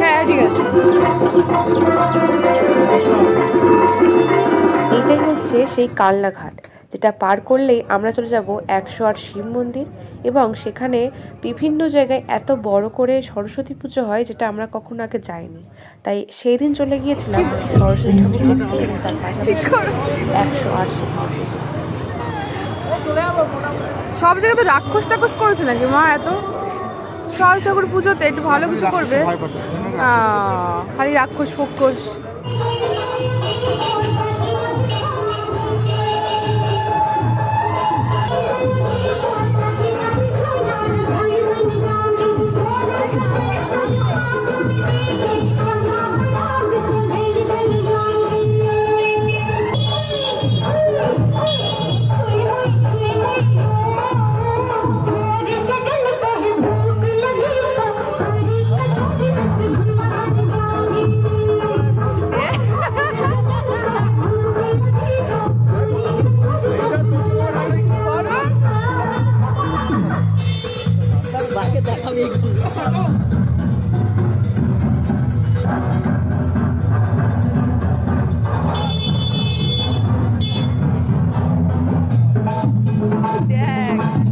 হ্যাঁ ঠিক আছে। এটাই হচ্ছে সেই কালনা ঘাট, যেটা পার করলেই আমরা চলে যাব 108 শিব মন্দির। এবং সেখানে বিভিন্ন জায়গায় এত বড় করে সরস্বতী পুজো হয়, যেটা আমরা কখনো আগে যাইনি। তাই সেই দিন চলে গিয়েছিলাম সরস্বতী ঠাকুর দেখতে এবং তার পাশাপাশি 108 শিব মন্দির। সব জায়গায় তো রাক্ষস টাক্ষস করেছে নাকি মা? এত সরস্বতী ঠাকুর পুজোতে একটু ভালো কিছু করবে, খালি রাক্ষস ফোক্ষস।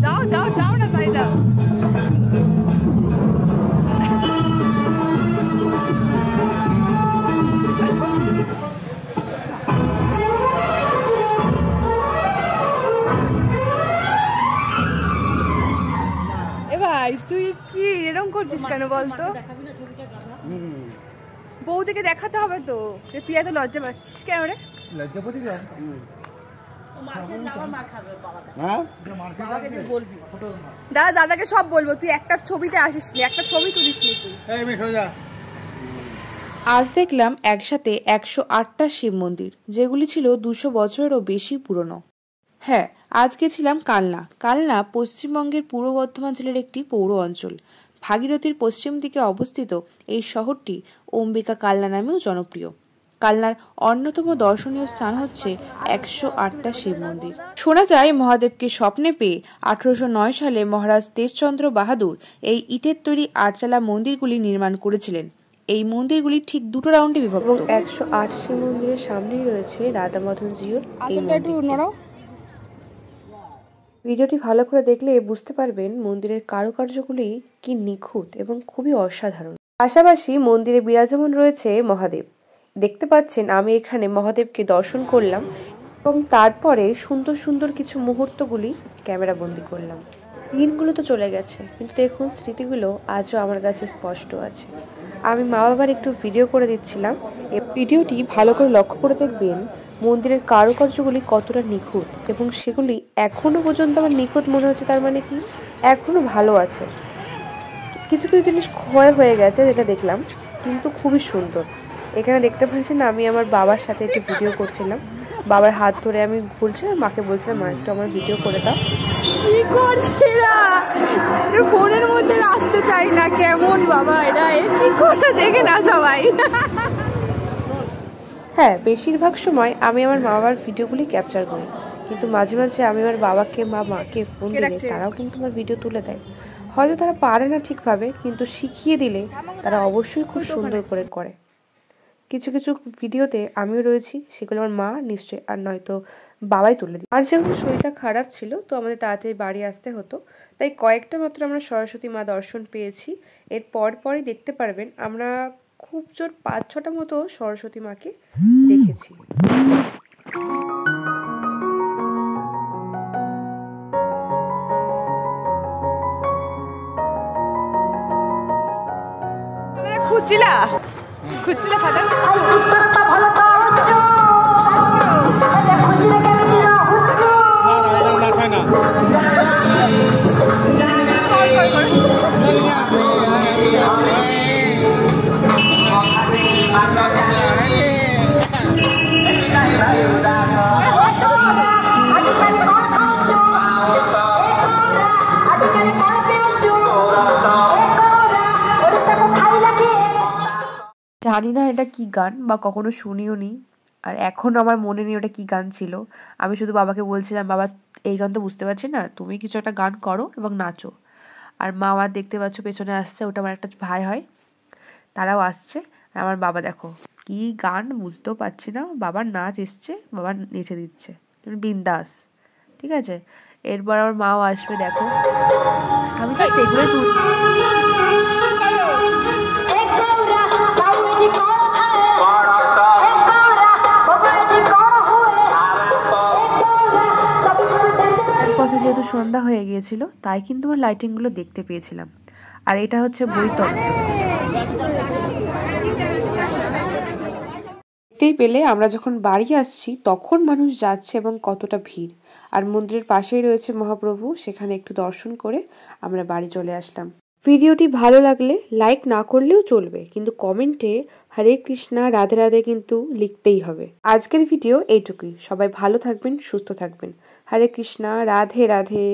যাও যাও যাও না তাই যাও। এ ভাই তুই কি এরকম করছিস কেন বলতো? বউদিকে দেখাতে হবে তো, তুই এত লজ্জা পাচ্ছিস কেন রে? লজ্জা পাচ্ছিস? দাদা দাদাকে সব বলবো, তুই একটা ছবিতে আসিস নি, একটা ছবি তুলিস নি তুই। আজ দেখলাম একসাথে 108টা শিব মন্দির, যেগুলি ছিল 200 বছরেরও বেশি পুরনো। হ্যাঁ, আজ গেছিলাম কালনা। কালনা পশ্চিমবঙ্গের পূর্ব বর্ধমান জেলার একটি পৌর অঞ্চল। ভাগীরথীর পশ্চিম দিকে অবস্থিত এই শহরটি অম্বিকা কালনা নামেও জনপ্রিয়। কালনার অন্যতম দর্শনীয় স্থান হচ্ছে 108টা শিব মন্দির। শোনা যায় মহাদেবকে স্বপ্নে পেয়ে 1809 সালে মহারাজ তেজচন্দ্র বাহাদুর এই ইটের তৈরি আটচালা মন্দিরগুলি নির্মাণ করেছিলেন। এই মন্দিরগুলি ঠিক দুটো রাউন্ডে বিভক্ত। 108 শিব মন্দিরের সামনেই রয়েছে রাধা মদন জিউর এই মন্দির। ভিডিওটি ভালো করে দেখলে বুঝতে পারবেন মন্দিরের কারুকার্যগুলি কি নিখুঁত এবং খুবই অসাধারণ। পাশাপাশি মন্দিরে বিরাজমান রয়েছে মহাদেব। দেখতে পাচ্ছেন আমি এখানে মহাদেবকে দর্শন করলাম এবং তারপরে সুন্দর সুন্দর কিছু মুহূর্তগুলি ক্যামেরা বন্দি করলাম। দিনগুলো তো চলে গেছে, কিন্তু দেখুন স্মৃতিগুলো আজও আমার কাছে স্পষ্ট আছে। আমি মা বাবার একটু ভিডিও করে দিচ্ছিলাম। এই ভিডিওটি ভালো করে লক্ষ্য করে দেখবেন মন্দিরের কারুকার্যগুলি কতটা নিখুঁত, এবং সেগুলি এখনো পর্যন্ত আমার নিখুঁত মনে হচ্ছে। তার মানে কি এখনো ভালো আছে। কিছু কিছু জিনিস ক্ষয় হয়ে গেছে যেটা দেখলাম, কিন্তু খুবই সুন্দর। এখানে দেখতে পাচ্ছেন আমি আমার বাবার সাথে একটু ভিডিও করছিলাম। বাবার হাত ধরে আমি ঘুরছিলাম, মাকে বলছিলাম মা একটু আমার ভিডিও করে দাও। কি করছিস? ফোনের মধ্যে আসতে চাই না, কেমন বাবা এরা, কি করে দেখে না সবাই। হ্যাঁ, বেশিরভাগ সময় আমি আমার মা বাবার ভিডিওগুলি ক্যাপচার করি, কিন্তু মাঝে মাঝে আমি আমার বাবাকে মাকে ফোন দিলে তারাও কিন্তু আমার ভিডিও তুলে দেয়। হয়তো তারা পারে না ঠিকভাবে, কিন্তু শিখিয়ে দিলে তারা অবশ্যই খুব সুন্দর করে করে। কিছু কিছু ভিডিওতে আমিও রয়েছি, সেগুলো আমার মা নিশ্চয়ই, আর নয়তো বাবাই তুলে দিই। আর যেহেতু শরীরটা খারাপ ছিল, তো আমাদের তাড়াতাড়ি বাড়ি আসতে হতো, তাই কয়েকটা মাত্র আমরা সরস্বতী মা দর্শন পেয়েছি। এর পরই দেখতে পারবেন আমরা খুব জোর 5-6টা মতো সরস্বতী মাকে দেখেছি। খুঁজছিলা খাতা জানি না এটা কি গান বা কখনো শুনিও নি, আর এখনো আমার মনে নেই ওটা কি গান ছিল। আমি শুধু বাবাকে বলছিলাম বাবা এই গান তো বুঝতে পারছি না, তুমি কিছু একটা গান করো এবং নাচো। আর মা আমার দেখতে পাচ্ছ পেছনে আসছে, ওটা আমার একটা ভাই হয়, তারাও আসছে। আর আমার বাবা দেখো কি গান বুঝতেও পারছি না, বাবার নাচ এসছে, বাবা নেচে দিচ্ছে বিন্দাস। ঠিক আছে, এরপর আমার মাও আসবে, দেখো আমি জাস্ট এগুলোই তুল। পথে যেহেতু সন্ধ্যা হয়ে গিয়েছিল তাই কিন্তু আমার লাইটিংগুলো দেখতে পেয়েছিলাম। আর এটা হচ্ছে বইতল। দেখতেই পেলে আমরা যখন বাড়ি আসছি তখন মানুষ যাচ্ছে এবং কতটা ভিড়। আর মন্দিরের পাশেই রয়েছে মহাপ্রভু, সেখানে একটু দর্শন করে আমরা বাড়ি চলে আসলাম। ভিডিওটি ভালো লাগলে লাইক না করলেও চলবে, কিন্তু কমেন্টে হরে কৃষ্ণা রাধে রাধে কিন্তু লিখতেই হবে। আজকের ভিডিও এইটুকুই। সবাই ভালো থাকবেন, সুস্থ থাকবেন। হরে কৃষ্ণা, রাধে রাধে।